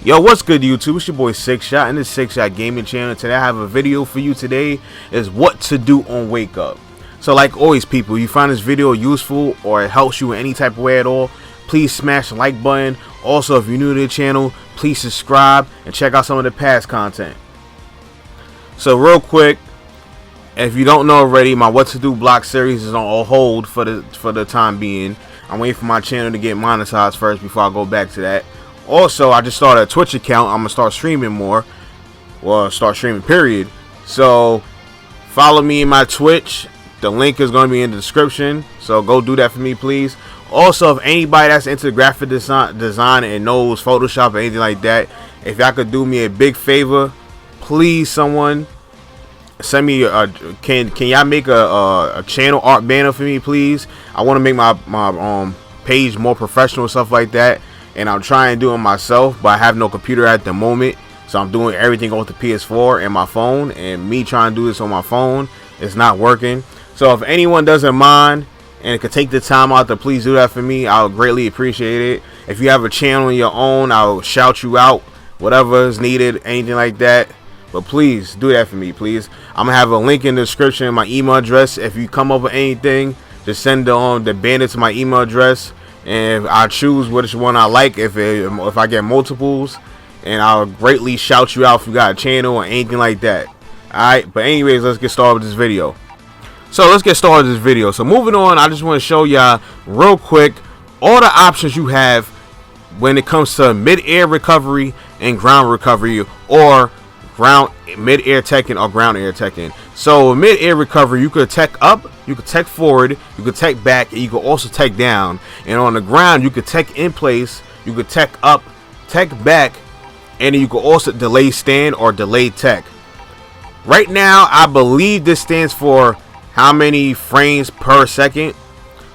Yo, what's good YouTube? It's your boy 6Shot and this 6Shot Gaming channel. Today I have a video for you. Today is what to do on WakeUp. So like always people, you find this video useful or it helps you in any type of way at all, please smash the like button. Also, if you're new to the channel, please subscribe and check out some of the past content. So real quick, if you don't know already, my what to do block series is on hold for the time being. I'm waiting for my channel to get monetized first before I go back to that. Also, I just started a Twitch account. I'm gonna start streaming more. Well, start streaming period. So follow me in my Twitch. The link is gonna be in the description. So go do that for me, please. Also, if anybody that's into graphic design and knows Photoshop or anything like that, if y'all could do me a big favor, please, someone send me a can y'all make a channel art banner for me, please? I want to make my page more professional, stuff like that. And I'm trying to do it myself, but I have no computer at the moment, so I'm doing everything off the PS4 and my phone, and me trying to do this on my phone is not working. So if anyone doesn't mind and could take the time out to please do that for me, I would greatly appreciate it. If you have a channel of your own, I'll shout you out, whatever is needed, anything like that. But please do that for me, please. I'm gonna have a link in the description, my email address. If you come up with anything, just send the banner to my email address, and I choose which one I like. If I get multiples, and I'll greatly shout you out if you got a channel or anything like that. Alright, but anyways, let's get started with this video. So moving on, I just want to show y'all real quick all the options you have when it comes to mid-air recovery and ground recovery, or mid-air teching or ground air teching. So mid-air recovery, you could tech up, you could tech forward, you could tech back, and you could also tech down. And on the ground, you could tech in place, you could tech up, tech back, and then you could also delay stand or delay tech. Right now, I believe this stands for how many frames per second.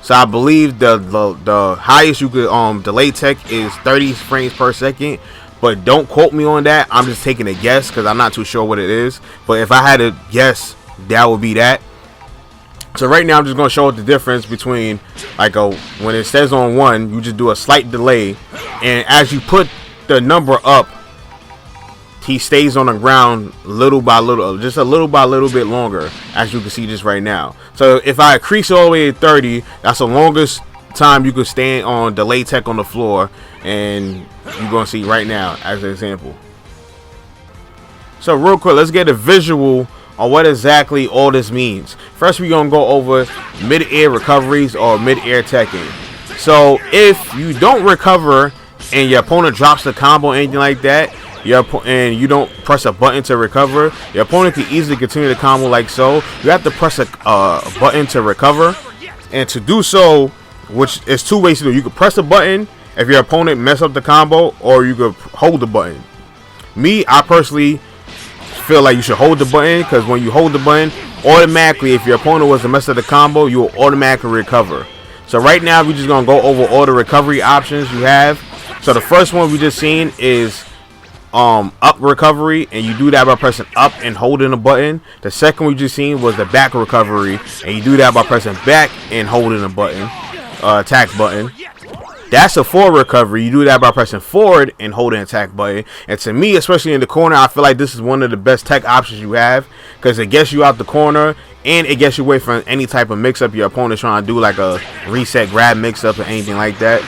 So I believe the highest you could delay tech is 30 frames per second. But don't quote me on that. I'm just taking a guess because I'm not too sure what it is. But if I had to guess, that would be that. So right now I'm just going to show the difference between when it says on 1, you just do a slight delay. And as you put the number up, he stays on the ground little by little, just a little by little bit longer, as you can see just right now. So if I increase all the way to 30, that's the longest time you could stand on delay tech on the floor, and you're gonna see right now as an example. So real quick, let's get a visual on what exactly all this means. First, we're gonna go over mid-air recoveries or mid-air teching. So if you don't recover and your opponent drops the combo or anything like that, and you don't press a button to recover, your opponent can easily continue the combo like so. You have to press a button to recover, and to do so, which is two ways to do it. You could press a button if your opponent mess up the combo, or you could hold the button. Me, I personally feel like you should hold the button, because when you hold the button, automatically, if your opponent was to mess up the combo, you will automatically recover. So right now, we're just going to go over all the recovery options you have. So the first one we just seen is up recovery, and you do that by pressing up and holding the button. The second we just seen was the back recovery, and you do that by pressing back and holding the button, attack button. That's a forward recovery. You do that by pressing forward and holding attack button. And to me, especially in the corner, I feel like this is one of the best tech options you have, because it gets you out the corner and it gets you away from any type of mix-up your opponent's trying to do, like a reset grab mix-up or anything like that.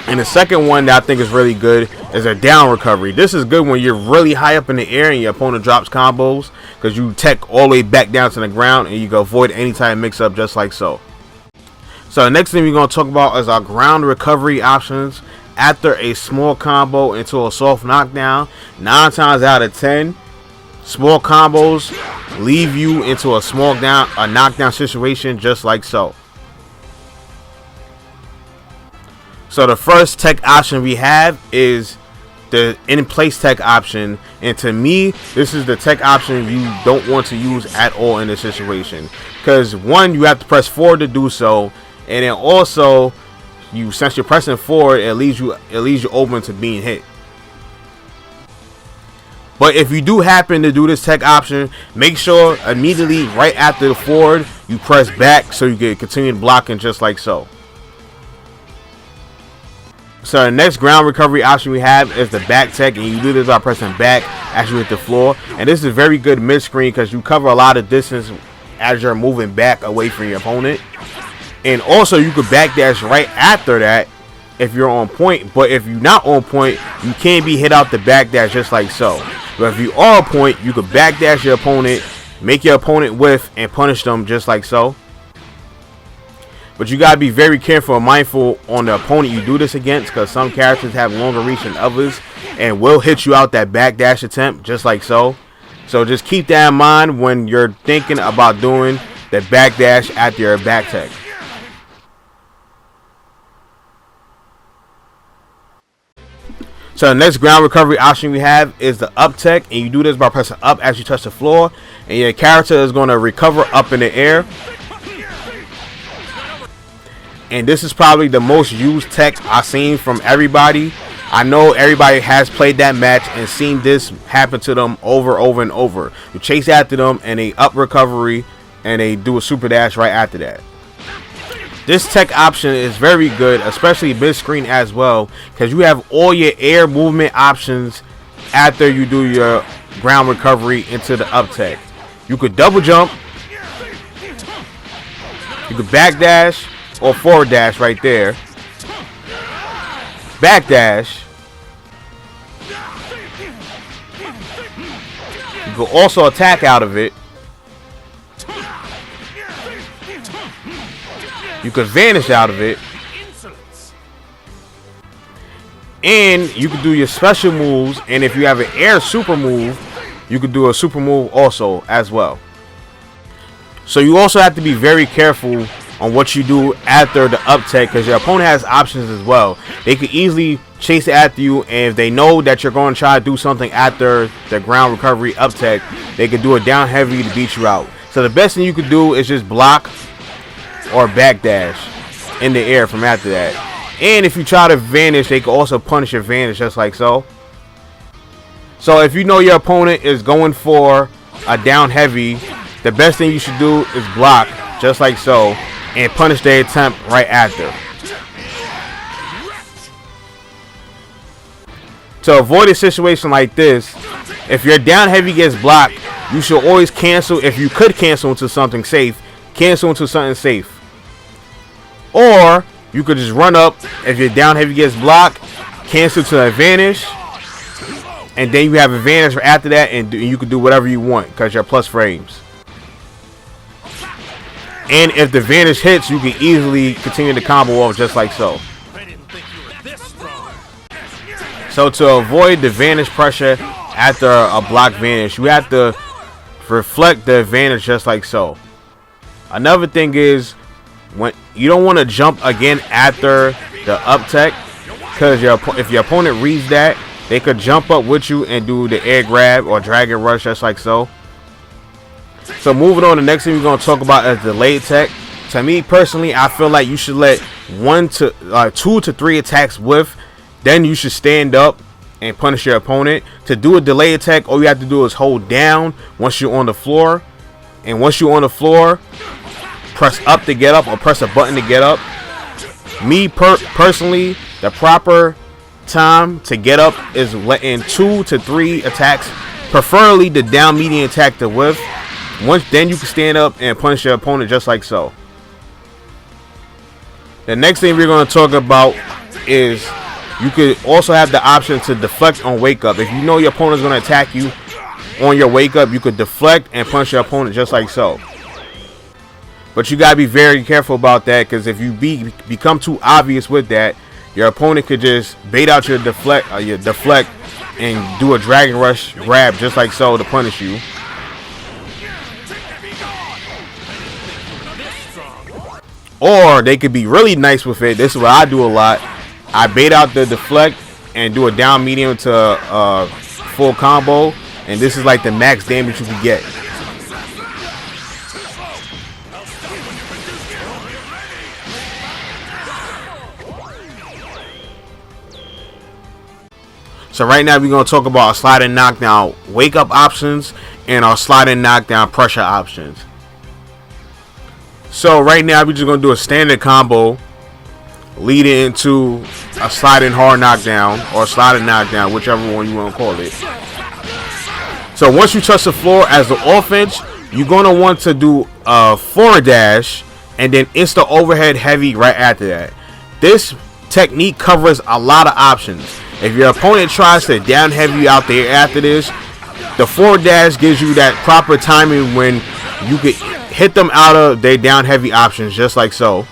And the second one that I think is really good is a down recovery. This is good when you're really high up in the air and your opponent drops combos, because you tech all the way back down to the ground and you can avoid any type of mix-up just like so. So the next thing we're going to talk about is our ground recovery options after a small combo into a soft knockdown. 9 times out of 10, small combos leave you into a knockdown situation just like so. So the first tech option we have is the in-place tech option, and to me, this is the tech option you don't want to use at all in this situation, because one, you have to press forward to do so, and then also, since you're pressing forward, it leaves you open to being hit. But if you do happen to do this tech option, make sure immediately right after the forward, you press back so you can continue blocking just like so. So the next ground recovery option we have is the back tech, and you do this by pressing back as you hit the floor. And this is very good mid-screen because you cover a lot of distance as you're moving back away from your opponent. And also you could backdash right after that if you're on point. But if you're not on point, you can't be hit out the backdash just like so. But if you are on point, you could backdash your opponent, make your opponent whiff, and punish them just like so. But you gotta be very careful and mindful on the opponent you do this against, because some characters have longer reach than others and will hit you out that backdash attempt just like so. So just keep that in mind when you're thinking about doing the backdash after your back tech. So the next ground recovery option we have is the up tech, and you do this by pressing up as you touch the floor, and your character is going to recover up in the air. And this is probably the most used tech I've seen from everybody. I know everybody has played that match and seen this happen to them over and over. You chase after them and they up recovery and they do a super dash right after that. This tech option is very good, especially mid-screen as well, because you have all your air movement options after you do your ground recovery into the up tech. You could double jump, you could backdash or forward dash right there, backdash. You could also attack out of it. You could vanish out of it. And you could do your special moves, and if you have an air super move, you could do a super move also as well. So you also have to be very careful on what you do after the up tech, because your opponent has options as well. They could easily chase after you, and if they know that you're going to try to do something after the ground recovery up tech, they could do a down heavy to beat you out. So the best thing you could do is just block or backdash in the air from after that. And if you try to vanish, they can also punish your vanish just like so. So if you know your opponent is going for a down heavy, the best thing you should do is block just like so and punish their attempt right after. To avoid a situation like this, if your down heavy gets blocked, you should always cancel. If you could cancel into something safe, cancel into something safe. Or you could just run up. If your down heavy gets blocked, cancel to advantage, and then you have advantage after that, and you can do whatever you want because you're plus frames. And if the vanish hits, you can easily continue the combo off just like so. So to avoid the vanish pressure after a block vanish, you have to reflect the advantage just like so. Another thing is, when you don't want to jump again after the up tech, because if your opponent reads that, they could jump up with you and do the air grab or dragon rush just like so. So moving on, the next thing we're going to talk about is delayed tech. To me personally, I feel like you should let 2 to 3 attacks whiff, then you should stand up and punish your opponent. To do a delay attack, all you have to do is hold down once you're on the floor, and once you're on the floor, press up to get up or press a button to get up. Me personally, the proper time to get up is letting 2 to 3 attacks, preferably the down medium attack to whiff. Then you can stand up and punish your opponent just like so. The next thing we're going to talk about is you could also have the option to deflect on wake up. If you know your opponent is going to attack you on your wake up, you could deflect and punish your opponent just like so. But you got to be very careful about that, because if you become too obvious with that, your opponent could just bait out your deflect and do a dragon rush grab just like so to punish you. Or they could be really nice with it. This is what I do a lot. I bait out the deflect and do a down medium to full combo, and this is like the max damage you can get. So right now we're going to talk about our sliding knockdown wake up options and our sliding knockdown pressure options. So right now we're just going to do a standard combo leading into a sliding hard knockdown or sliding knockdown, whichever one you want to call it. So once you touch the floor as the offense, you're going to want to do a forward dash and then insta overhead heavy right after that. This technique covers a lot of options. If your opponent tries to down heavy you out there after this, the forward dash gives you that proper timing when you could hit them out of their down heavy options, just like so.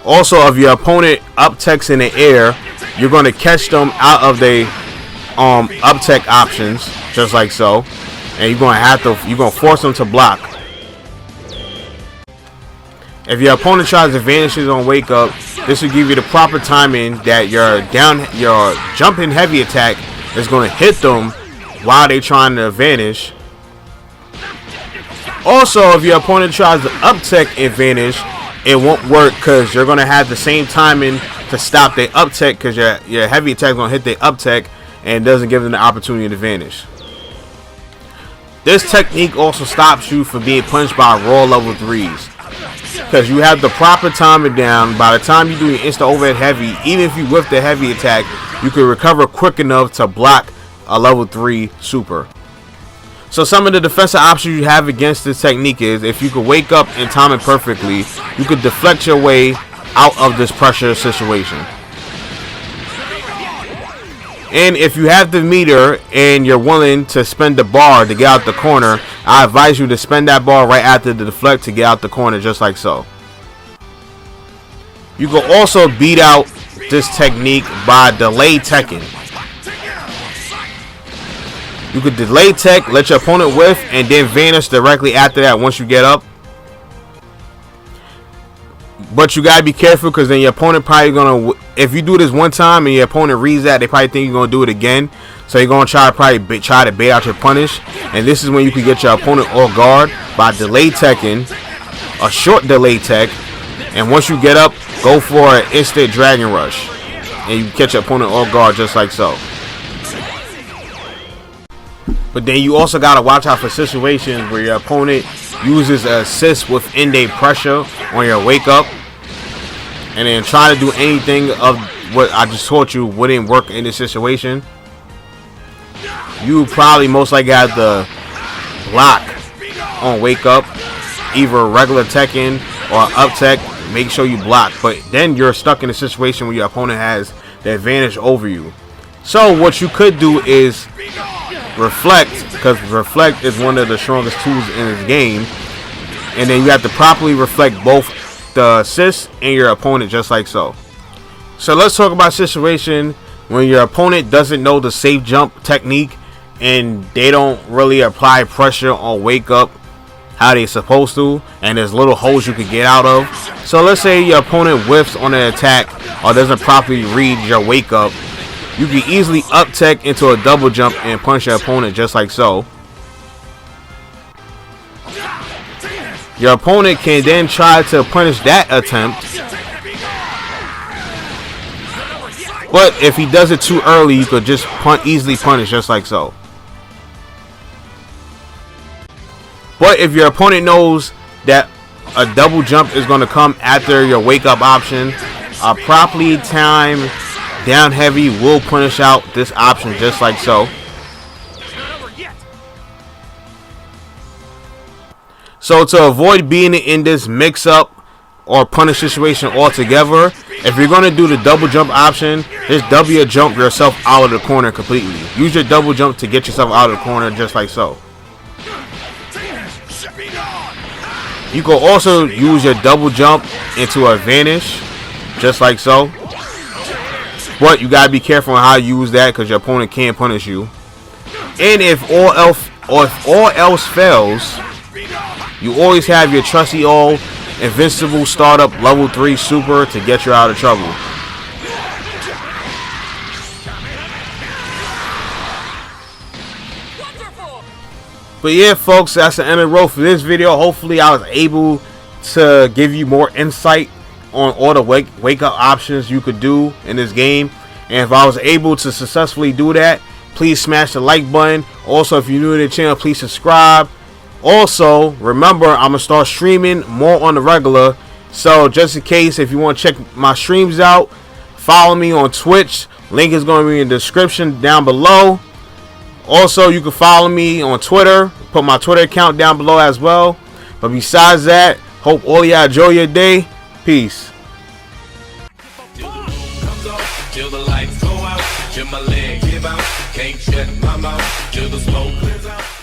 Also, if your opponent uptechs in the air, you're going to catch them out of their uptech options, just like so, and you're going to force them to block. If your opponent tries to vanishes on wake up, this will give you the proper timing that your jumping heavy attack is going to hit them while they're trying to vanish. Also, if your opponent tries to uptech and vanish, it won't work because you're going to have the same timing to stop their uptech, because your heavy attack is going to hit their uptech and doesn't give them the opportunity to vanish. This technique also stops you from being punished by raw level 3s, because you have the proper timing down. By the time you do your insta overhead heavy, even if you whiff the heavy attack, you can recover quick enough to block a level 3 super. So some of the defensive options you have against this technique is, if you could wake up and time it perfectly, you could deflect your way out of this pressure situation. And if you have the meter and you're willing to spend the bar to get out the corner, I advise you to spend that bar right after the deflect to get out the corner, just like so. You can also beat out this technique by delay teching. You could delay tech, let your opponent whiff, and then vanish directly after that once you get up. But you gotta be careful, because then your opponent probably gonna, if you do this one time and your opponent reads that, they probably think you're gonna do it again. So you're gonna try to bait out your punish, and this is when you can get your opponent off guard by delay teching, a short delay tech, and once you get up, go for an instant dragon rush, and you catch your opponent off guard just like so. But then you also gotta watch out for situations where your opponent uses an assist within their pressure on your wake up, and then try to do anything of what I just taught you wouldn't work in this situation. You probably most likely have to block on wake up, either regular teching or up tech. Make sure you block, but then you're stuck in a situation where your opponent has the advantage over you. So what you could do is reflect, because reflect is one of the strongest tools in this game, and then you have to properly reflect both the assist and your opponent, just like so. So let's talk about a situation when your opponent doesn't know the safe jump technique and they don't really apply pressure on wake up how they're supposed to, and there's little holes you could get out of. So let's say your opponent whiffs on an attack or doesn't properly read your wake up. You can easily up tech into a double jump and punch your opponent, just like so. Your opponent can then try to punish that attempt, but if he does it too early, you could just easily punish, just like so. But if your opponent knows that a double jump is going to come after your wake up option, a properly timed down heavy will punish out this option, just like so. So to avoid being in this mix up or punish situation altogether, if you're going to do the double jump option, just double your jump yourself out of the corner completely. Use your double jump to get yourself out of the corner, just like so. You can also use your double jump into a vanish, just like so. But you gotta be careful on how you use that, because your opponent can punish you. And if all else fails, you always have your trusty old invincible startup level 3 super to get you out of trouble. But yeah, folks, that's the end of the road for this video. Hopefully I was able to give you more insight on all the wake up options you could do in this game. And if I was able to successfully do that, please smash the like button. Also, if you're new to the channel, please subscribe. Also, remember, I'm gonna start streaming more on the regular, So just in case, if you want to check my streams out, follow me on Twitch. Link is going to be in the description down below. Also, you can follow me on Twitter. Put my Twitter account down below as well. But besides that, hope all y'all enjoy your day. Peace. Till the lights go out, till my leg give out, can't shut my mouth, till the smoke clears out.